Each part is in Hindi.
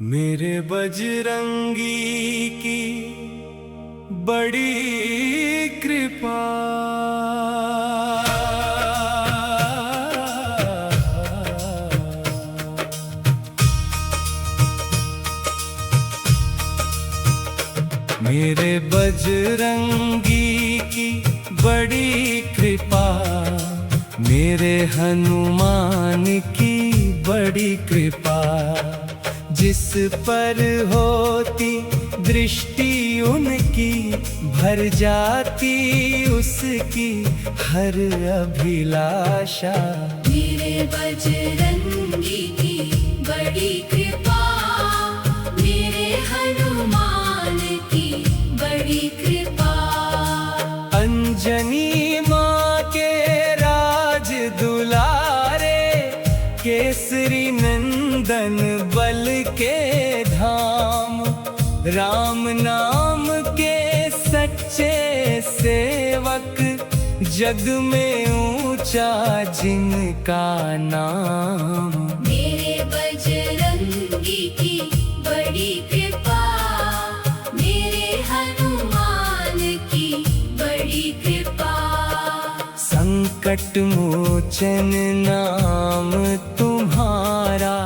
मेरे बजरंगी की बड़ी कृपा। मेरे बजरंगी की बड़ी कृपा, मेरे हनुमान की बड़ी कृपा। जिस पर होती दृष्टि उनकी, भर जाती उसकी हर अभिलाषा। मेरे बजरंगी की बड़ी कृपा, मेरे हनुमान की बड़ी कृपा। अंजनी माँ के राज दुलारे, केसरी नंदन बल के धाम। राम नाम के सच्चे सेवक, जग में ऊंचा जिनका नाम। मेरे बजरंगी की बड़ी कृपा, मेरे हनुमान की बड़ी कृपा। संकट मोचन नाम तुम्हारा,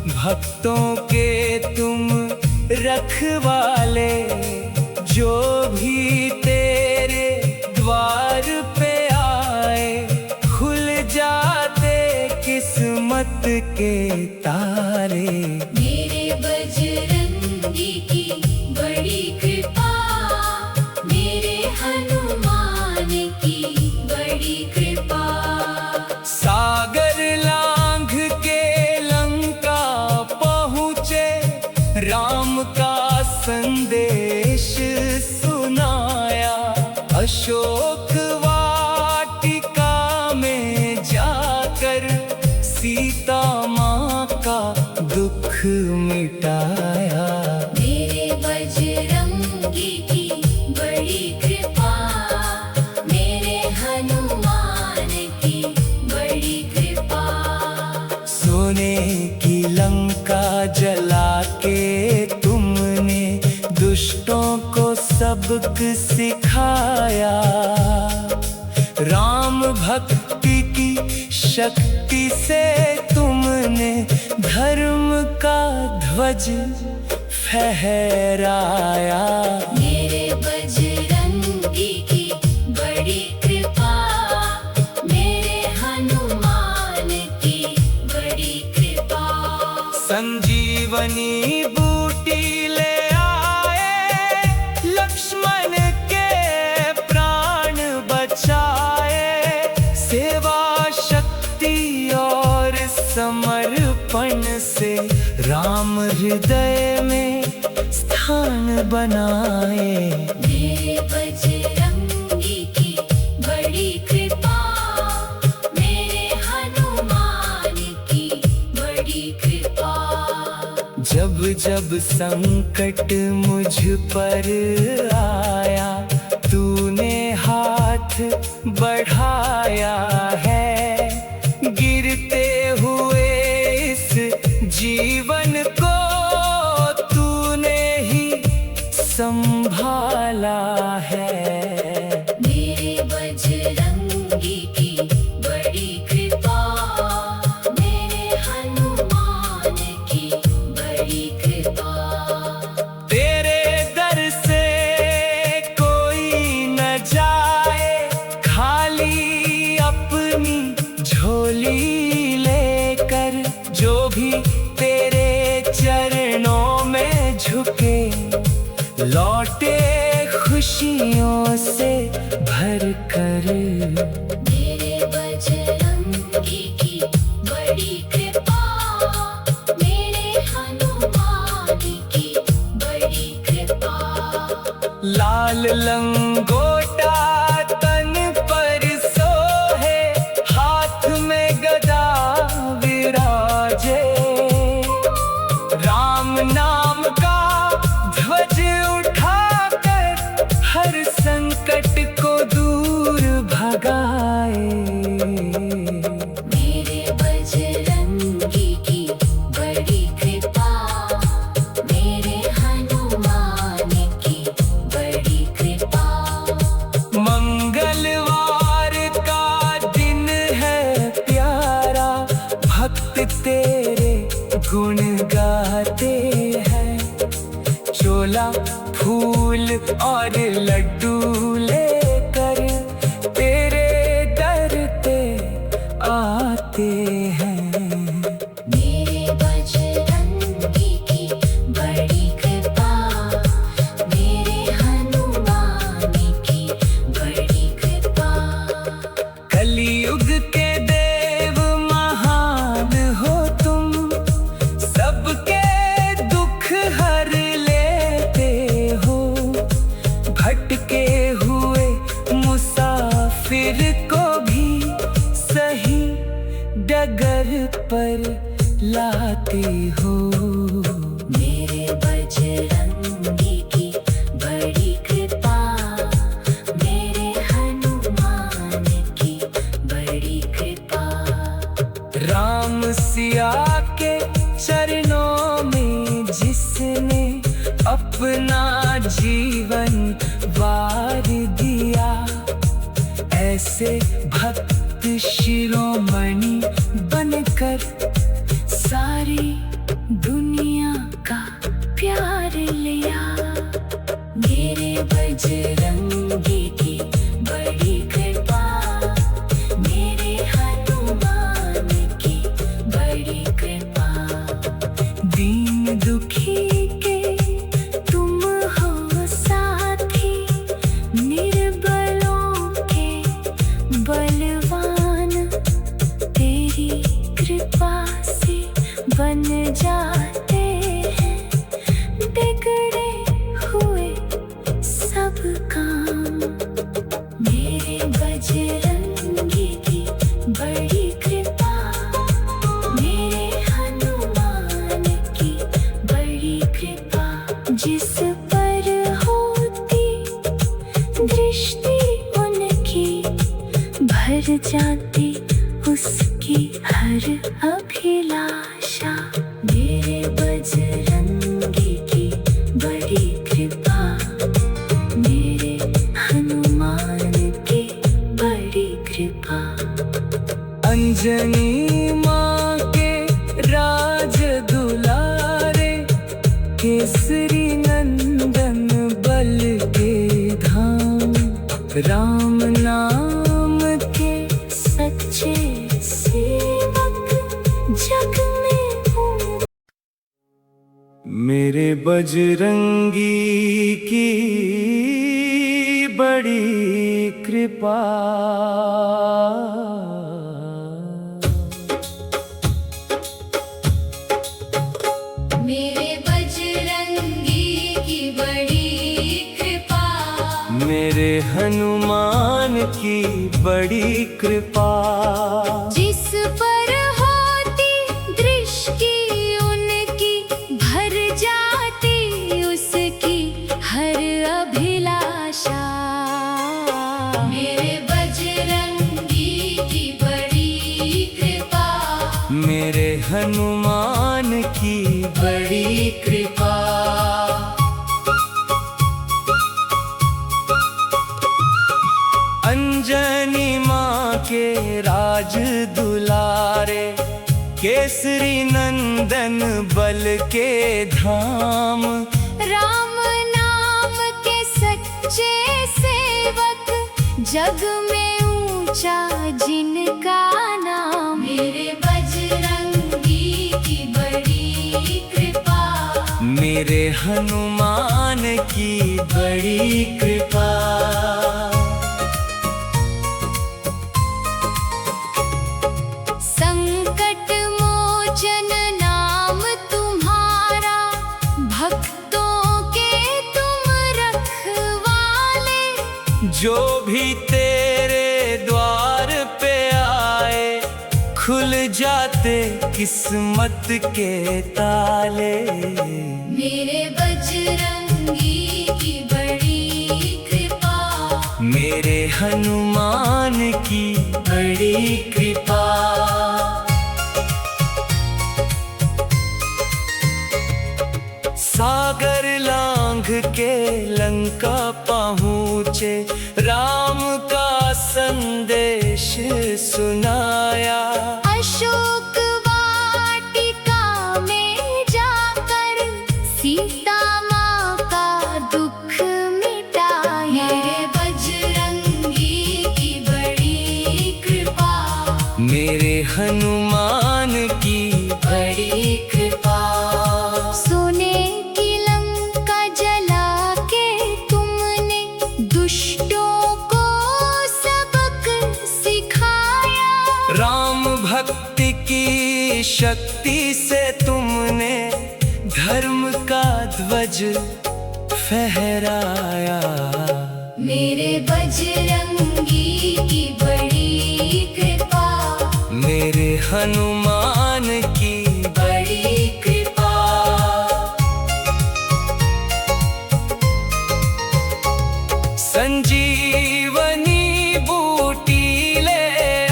भक्तों के तुम रखवाले। जो भी तेरे द्वार पे आए, खुल जाते किस्मत के तारे। मेरे बजरंगी की बड़ी कृपा, मेरे हनुमान की बड़ी कृपा। सागर लांघ के लंका पहुँचे, राम का संदेश सुनाया। अशोक वाटिका में जाकर, सीता माँ का दुख मिटाया। मेरे बजरंगी की बड़ी कृपा, मेरे हनुमान की बड़ी कृपा। सोने की लंका जला के तुमने, दुष्टों को सबक सिखाया। राम भक्ति की शक्ति से तुमने, धर्म का ध्वज फहराया। मेरे बजरंगी की बड़ी कृपा, मेरे हनुमान की बड़ी कृपा। संजीवनी बूटी ले आए, लक्ष्मण के प्राण बचाए। सेवा शक्ति और समर्पण से, राम हृदय में स्थान बनाए। मेरे बजरंगी की बड़ी कृपा, मेरे हनुमान की बड़ी कृपा। जब जब संकट मुझ पर आया, तूने हाथ बढ़ाया है। गिरते हुए इस जीवन को तूने ही संभाला है। मेरे बजरंगी की बड़ी कृपा, मेरे हनुमान की बड़ी कृपा। तेरे दर से कोई न जाए खाली, अपनी झोली लेकर। जो भी तेरे चरणों में झुके, लौटे खुशियों से भर कर। मेरे बजरंगी की बड़ी कृपा, मेरे हनुमान की बड़ी कृपा। लाल लंगोटा तन पर सोहे, हाथ में गदा विराजे। राम नाम का ध्वज उठाकर, हर संकट को दूर भगाए। मेरे बजरंगी की बड़ी कृपा, गुण गाते हैं। चोला फूल और लड्डू लेकर तेरे दर पे आते हैं। मेरे बजरंगी की बड़ी कृपा, मेरे हनुमान की बड़ी कृपा। कलयुग के देव महान हो तुम, सबके दुख हर लेते हो। भटके हुए मुसाफिर को भी सही डगर पर लाते हो। मेरे बजरंगी की बड़ी कृपा, मेरे हनुमान की बड़ी कृपा। राम सिया के चरणों में जिसने अपना जीवन वार दिया, ऐसे भक्त शिरोमणि बनकर सारी दुनिया का प्यार लिया। मेरे बजरंगी की बड़ी कृपा, मेरे हनुमान की बड़ी कृपा। दीन दुखी के तुम हो साथी, निर्बलों के बलवान। तेरी कृपा से बन जाते हैं बिगड़े हुए सब काम। मेरे बजरंगी की बड़ी कृपा, मेरे हनुमान की बड़ी कृपा। जिस पर होती दृष्टि उनकी, भर जाती उसकी हर अभिलाषा। मेरे बजरंगी की बड़ी कृपा, मेरे हनुमान की बड़ी कृपा। अंजनी माँ के राज दुलारे, केसरी नंदन बल के धाम। राम नाम के सच्चे सेवक जग में हूँ। मेरे बजरंगी की बड़ी कृपा। मेरे बजरंगी की बड़ी कृपा, मेरे हनुमान की बड़ी कृपा। जिस पर होती दृष्टि उनकी, भर जाती उसकी हर अभिलाषा। मेरे बजरंगी की बड़ी कृपा, मेरे हनुमान की बड़ी कृपा। अंजनी माँ के राज दुलारे, केसरी नंदन बल के धाम। राम नाम के सच्चे सेवक जग में ऊंचा जिनका नाम। मेरे बजरंगी की बड़ी कृपा, मेरे हनुमान की बड़ी कृपा। संकट मोचन नाम तुम्हारा, भक्तों के तुम रखवाले। जो भी तेरे द्वार पे आए, खुल जाते किस्मत के ताले। मेरे बजरंगी की बड़ी कृपा, मेरे हनुमान की बड़ी कृपा। सागर लांघ के लंका पहुँचे, राम का संदेश सुनाया। अशोक वाटिका में धर्म का ध्वज फहराया। मेरे बजरंगी की बड़ी कृपा, मेरे हनुमान की बड़ी कृपा। संजीवनी बूटी ले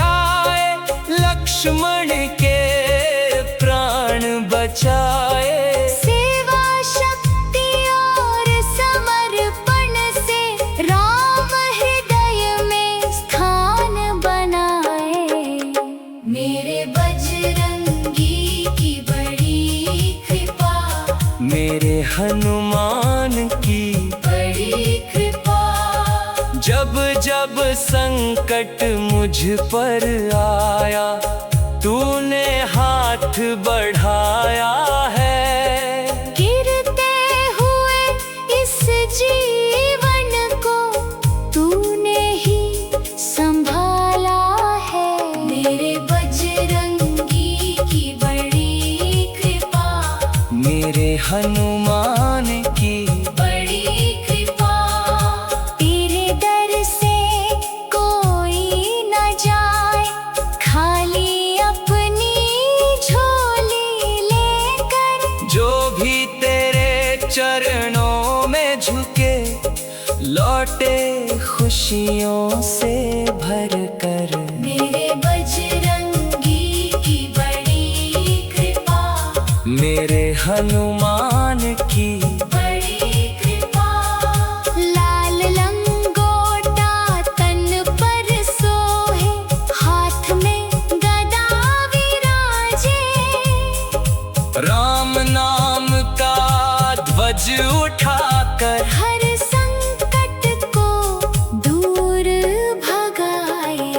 आए, लक्ष्मण के प्राण बचाए। सेवा शक्ति और समर्पण से राम हृदय में स्थान बनाए। मेरे बजरंगी की बड़ी कृपा, मेरे हनुमान की बड़ी कृपा। जब जब संकट मुझ पर आया, तूने हाथ बढ़ाया है। गिरते हुए इस जीवन को तूने ही संभाला है। मेरे बजरंगी की बड़ी कृपा, मेरे हनुमान की बड़ी कृपा। तेरे दर से कोई न जाए खाली अपनी झोली लेकर। जो भी तेरे चरणों में झुके, लौटे खुशियों से भर कर। मेरे बजरंगी की बड़ी कृपा, मेरे हनुमान की बड़ी कृपा। लाल लंगोटा तन पर सोहे, हाथ में गदा विराजे। राम नाम का ध्वज उठाकर, हर संकट को दूर भगाए।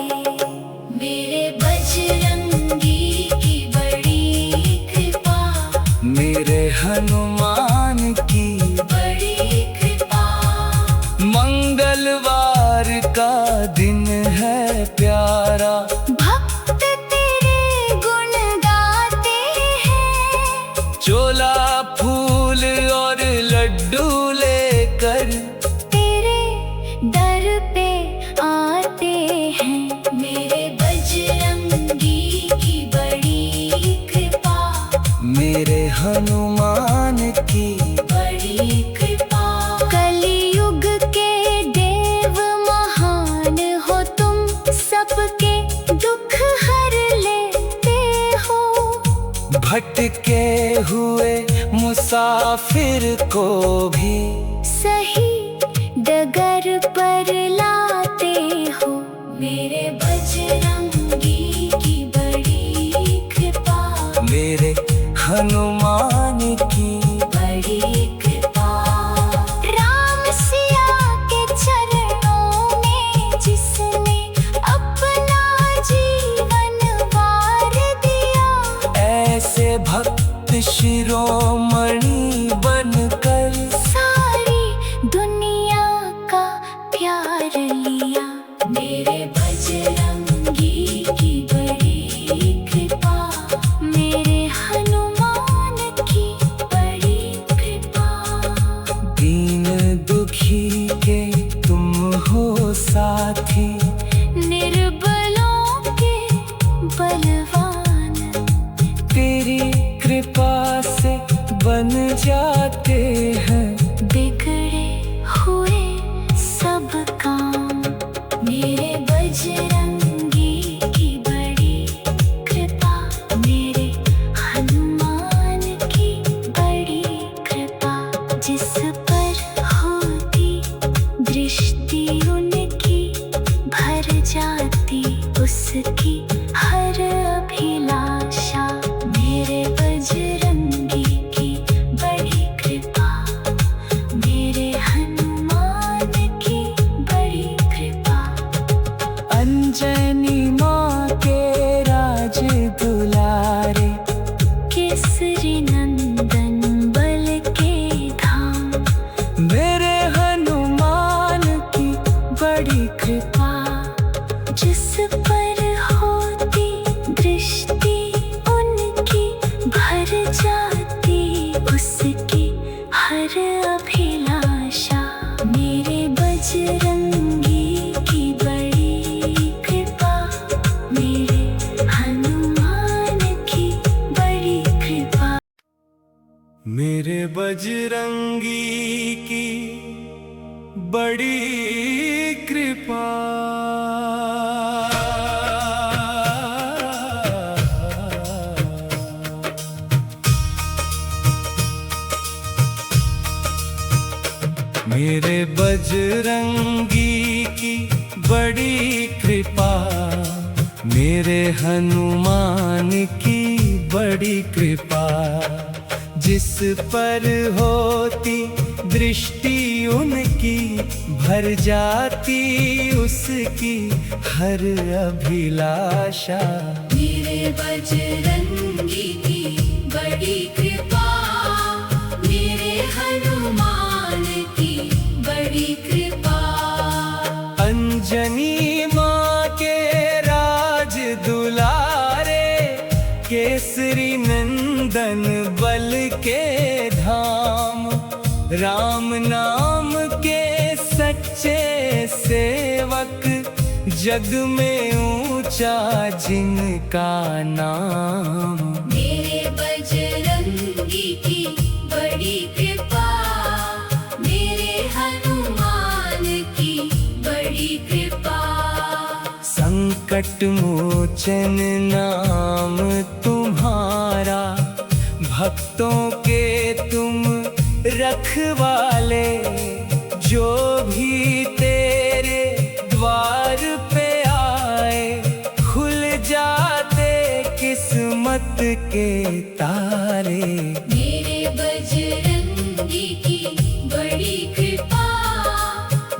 मेरे बजरंगी की बड़ी कृपा, मेरे हनुमान की बड़ी कृपा। मंगलवार का दिन है प्यारा, भक्त तेरे गुण गाते हैं। चोला फूल और लड्डू लेकर, तेरे दर पे आते हैं। मेरे बजरंगी की बड़ी कृपा, मेरे हनुमान की बड़ी कृपा। कलयुग के देव महान हो तुम, सबके दुख हर लेते हो। भटके हुए मुसाफिर को भी सही डगर पर लाते हो। मेरे बजरंगी की बड़ी कृपा, मेरे हनुमान की बड़ी कृपा। राम सिया के चरणों में जिसने अपना जीवन वार दिया, ऐसे भक्त शिरोमणि बनकर, सारी दुनिया का प्यार लिया। मेरे बजरंगी की बड़ी कृपा, मेरे हनुमान की बड़ी कृपा। दीन दुखी के तुम हो साथी, निर्बलों के बलवान। तेरी कृपा से बन जाते हैं बिगड़े हुए सब काम। मेरे बजरंगी की बड़ी कृपा, मेरे हनुमान की बड़ी कृपा। जिस पर होती दृष्टि उनकी, भर जाती उसकी हर अभिलाषा। मेरे बजरंगी की बड़ी कृपा। उसकी हर अभिलाषा। मेरे बजरंगी की बड़ी कृपा, मेरे हनुमान की बड़ी कृपा। मेरे बजरंगी की बड़ी कृपा। मेरे बजरंगी की बड़ी कृपा, मेरे हनुमान की बड़ी कृपा। जिस पर होती दृष्टि उनकी, भर जाती उसकी हर अभिलाषा। मेरे बजरंगी की बड़ी कृपा, मेरे हनुमान की बड़ी कृपा। अंजनी माँ के राज दुलारे, केसरी नंदन बल के धाम। राम नाम के सच्चे सेवक, जग में ऊंचा जिनका नाम। मेरे बजरंगी की बड़ी कृपा, मेरे हनुमान की बड़ी कृपा। संकट मोचन नाम तुम्हारा, भक्तों के तुम रखवाले। जो भी तेरे द्वार पे आए, खुल जाते किस्मत के तारे। मेरे बजरंगी की बड़ी कृपा,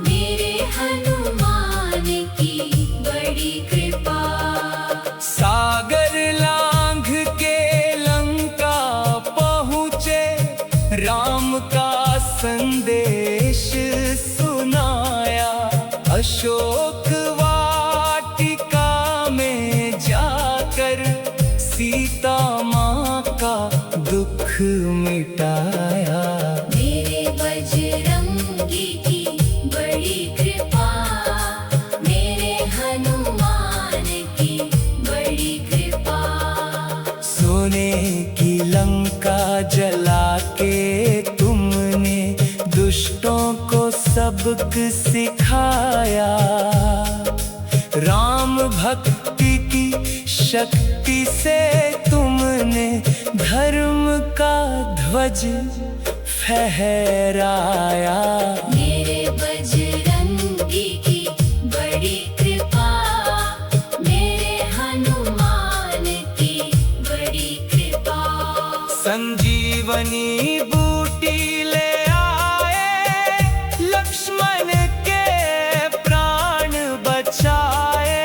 मेरे हनुमान की बड़ी कृपा। सागर लांघ के लंका पहुँचे, राम का संदेश सुनाया। अशोक वाटिका में जाकर सीता माँ का दुख मिटाया। मेरे बजरंगी की बड़ी कृपा, मेरे हनुमान की बड़ी कृपा। सोने की लंका जला के तुमने दुष्टों को सबक सिखाया। राम भक्ति की शक्ति से तुमने धर्म का ध्वज फहराया। मेरे बजरंगी की बड़ी कृपा, मेरे हनुमान की बड़ी कृपा। संजीवनी बूटी ले आए, लक्ष्मण के प्राण बचाए।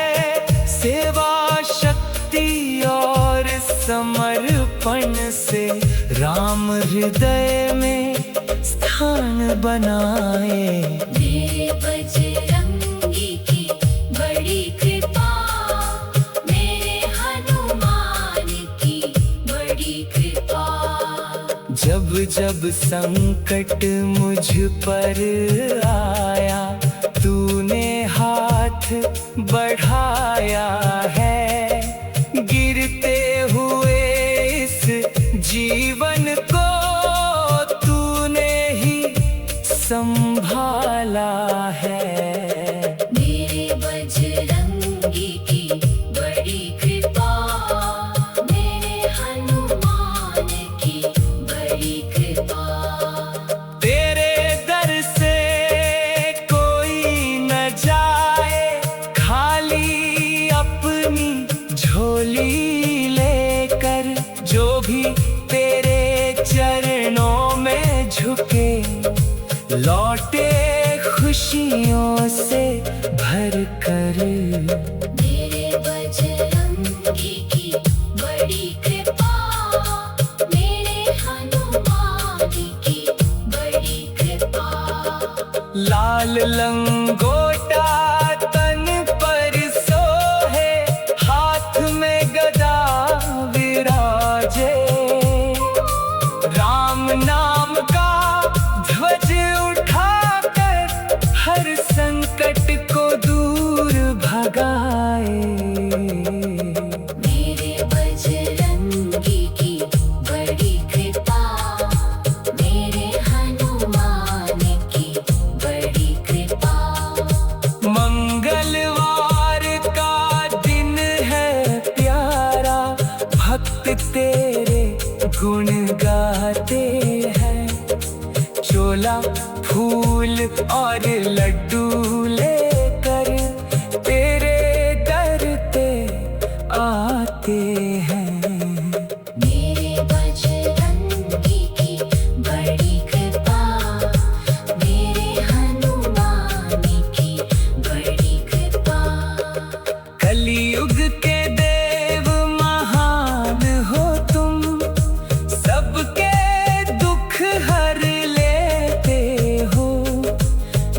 सेवा शक्ति और समर्पण से राम हृदय में स्थान बनाए। मेरे बजरंगी की बड़ी कृपा, मेरे हनुमान की बड़ी कृपा। जब जब संकट मुझ पर आया, तूने हाथ बढ़ाया है। गिरते हुए इस जीवन को तूने ही संभाला है। मेरे बजरंगी की बड़ी कृपा, मेरे हनुमान की बड़ी कृपा। तेरे दर से कोई न जाए खाली, अपनी झोली लेकर। जो भी तेरे चरणों में झुके, लौटे खुशियों से भर कर। मेरे बजरंगी की बड़ी कृपा, मेरे हनुमान की बड़ी कृपा। लाल लंगोटा तन पर सोहे, हाथ में गदा विराजे। राम नाम का ध्वज उठाकर हर संकट को दूर भगाए। मेरे बजरंगी की बड़ी कृपा, मेरे हनुमान की बड़ी कृपा। मंगलवार का दिन है प्यारा, भक्त तेरे गुण गाते हैं। चोला फूल और लड्डू लेकर तेरे दर पे आते हैं। मेरे बजरंगी की बड़ी कृपा, मेरे हनुमान की बड़ी कृपा। कलयुग के देव महान हो तुम, सबके दुख हर लेते हो।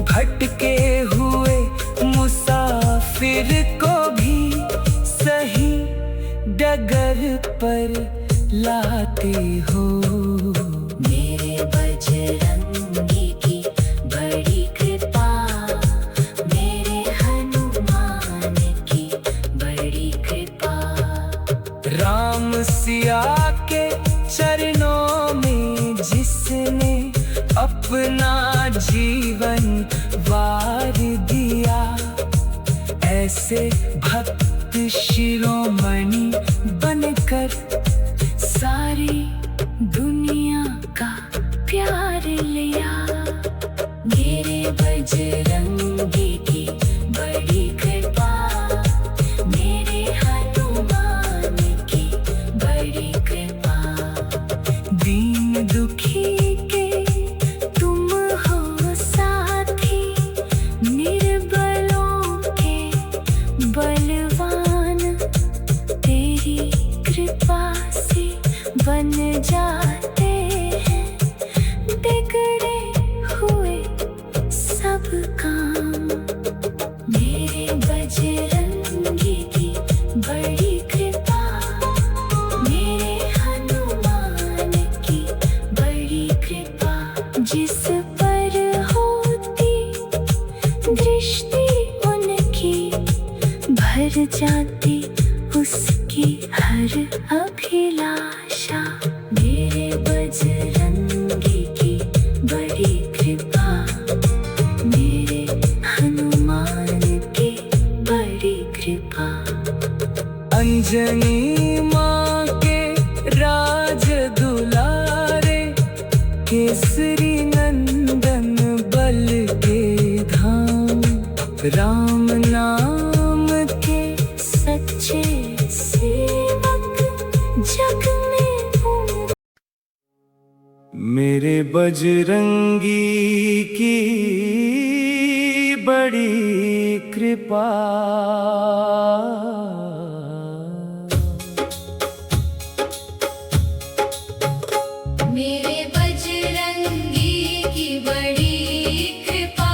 भटके हुए मुसाफिर को भी सही डगर पर लाते हो। मेरे बजरंगी की बड़ी कृपा, मेरे हनुमान की बड़ी कृपा। राम सिया के चरणों में जिसने अपना जीवन वार दिया, ऐसे भक्त शिरोमणि बनकर सारी दुनिया का प्यार लिया। मेरे बजरंगी की बड़ी कृपा, मेरे हनुमान की बड़ी कृपा। दीन दुखी के तुम हो साथी, निर्बलों के बलवान। तेरी कृपा से बन जाते हैं बिगड़े हुए सब काम। मेरे बजरंगी की बड़ी कृपा, मेरे हनुमान की बड़ी कृपा। जिस पर होती दृष्टि उनकी, भर जाती उसकी हर अभिलाषा। मेरे बजरंगी की बड़ी कृपा, मेरे हनुमान की बड़ी कृपा। अंजनी माँ के राज दुलारे, केसरी नंदन बल के धाम। राम नाम के सच्चे सेवक जग में हूँ। मेरे बजरंगी की बड़ी कृपा। मेरे बजरंगी की बड़ी कृपा,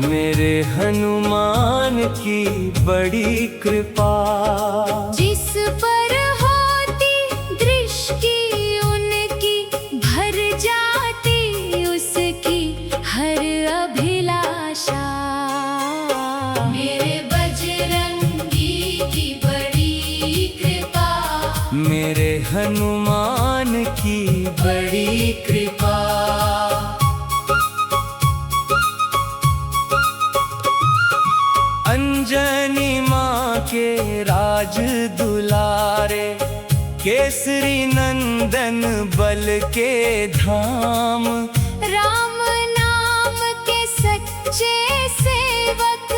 मेरे हनुमान की बड़ी कृपा। जिस पर होती दृष्टि उनकी, भर जाती उसकी हर अभिलाषा। मेरे बजरंगी की बड़ी कृपा, मेरे हनुमान की बड़ी कृपा। अंजनी माँ के राज दुलारे, केसरी नंदन बल के धाम। राम नाम के सच्चे सेवक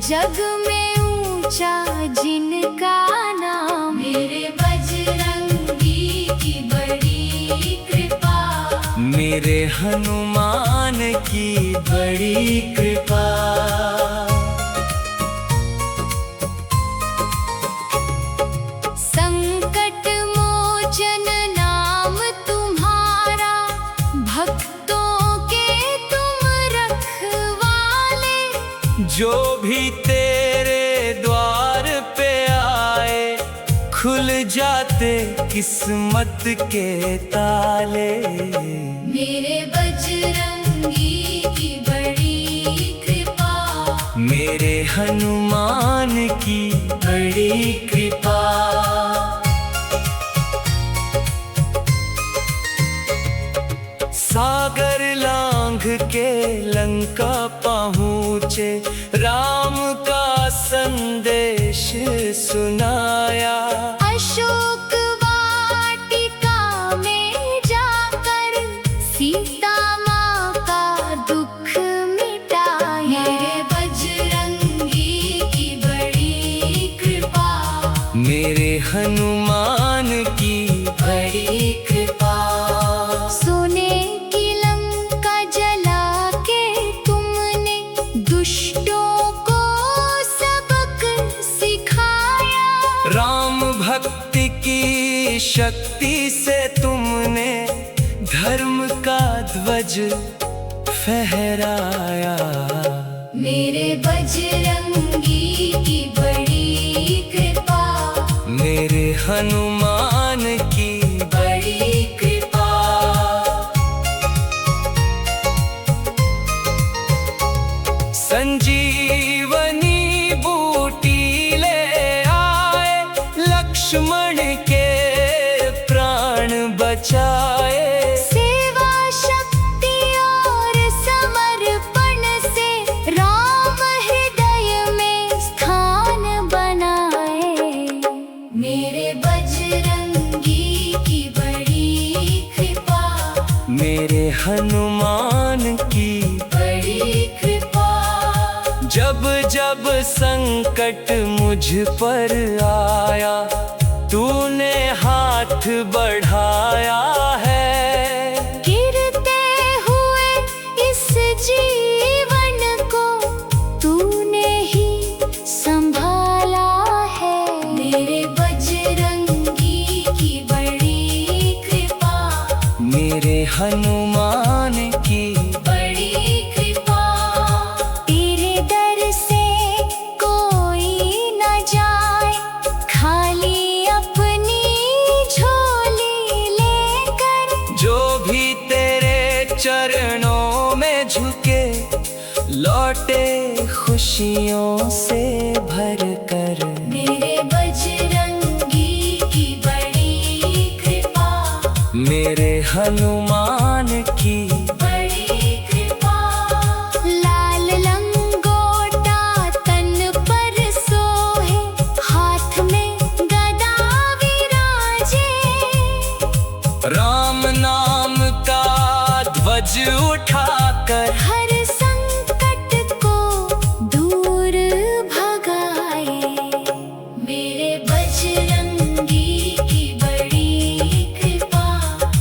जग में ऊंचा जिनका नाम। मेरे बजरंगी की बड़ी कृपा, मेरे हनुमान की बड़ी कृपा। संकट मोचन नाम तुम्हारा, भक्तों के तुम रखवाले। जो भी तेरे द्वार पे आए, खुल जाता दे किस्मत के ताले। मेरे बजरंगी की बड़ी कृपा, मेरे हनुमान की बड़ी कृपा। सागर लांघ के लंका पहुँचे, राम का संदेश सुनाया। अशोक वाटिका में जाकर सीता माँ का दुख मिटाया। मेरे बजरंगी की बड़ी कृपा, मेरे हनुमान की बड़ी कृपा। सोने की लंका जला के तुमने दुष्टों को सबक सिखाया। राम भक्ति की शक्ति से तुमने धर्म का ध्वज फहराया। मेरे बजरंगी की बड़ी कृपा, मेरे हनुमान की बड़ी कृपा। संजीवनी बूटी ले आए, लक्ष्मण के प्राण बचाए। सेवा शक्ति और समर्पण से राम हृदय में स्थान बनाए। मेरे बजरंगी की बड़ी कृपा, मेरे हनुमान की बड़ी कृपा। जब जब संकट मुझ पर आया, तूने हाथ बढ़ाया है। गिरते हुए इस जीवन को तूने ही संभाला है। मेरे बजरंगी की बड़ी कृपा, मेरे हनुमान की बड़ी कृपा। तेरे दर से कोई न जाए खाली अपनी झोली लेकर। जो भी तेरे चरणों में झुके, लौटे खुशियों से भर कर। मेरे बजरंगी की बड़ी कृपा, मेरे हनुमान की बड़ी कृपा। लाल लंगोटा तन पर सोहे, हाथ में गदा विराजे। राम नाम का ध्वज उठाकर, हर संकट को दूर भगाए। मेरे बजरंगी की बड़ी कृपा,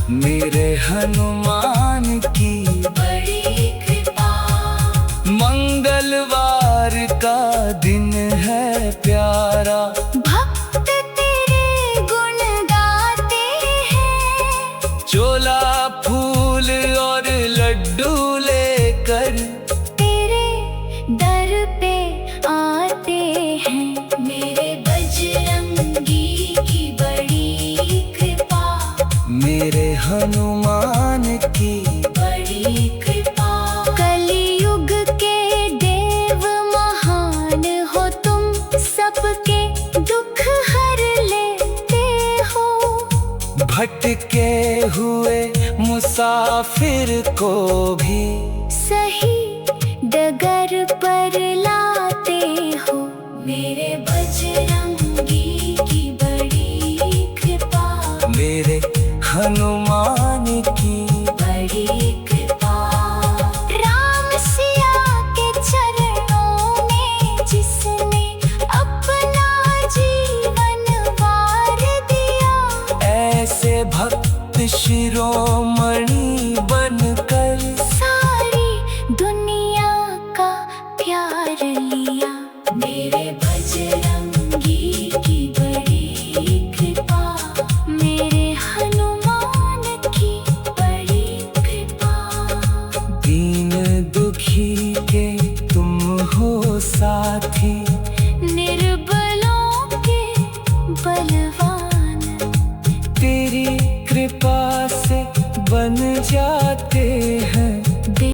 मेरे हनुमान की बड़ी कृपा। मंगलवार का दिन है प्यारा, भक्त तेरे गुण गाते हैं। चोला फूल और लड्डू लेकर, तेरे दर पे आते हैं। मेरे बजरंगी की बड़ी कृपा, मेरे हनुमान की बड़ी कृपा। कलयुग के देव महान हो तुम, सबके दुख हर लेते हो। भटके हुए मुसाफिर को भी सही डगर पर लाते हो। मेरे बजरंगी की बड़ी कृपा, मेरे हनुमान की बड़ी कृपा। राम सिया के चरणों में जिसने अपना जीवन वार दिया। ऐसे भक्त शिरोमणि बनकर, सारी दुनिया का प्यार लिया। मेरे बजरंगी की बड़ी कृपा, मेरे हनुमान की बड़ी कृपा। दीन दुखी के तुम हो साथी, निर्बलों के बलवान। बन जाते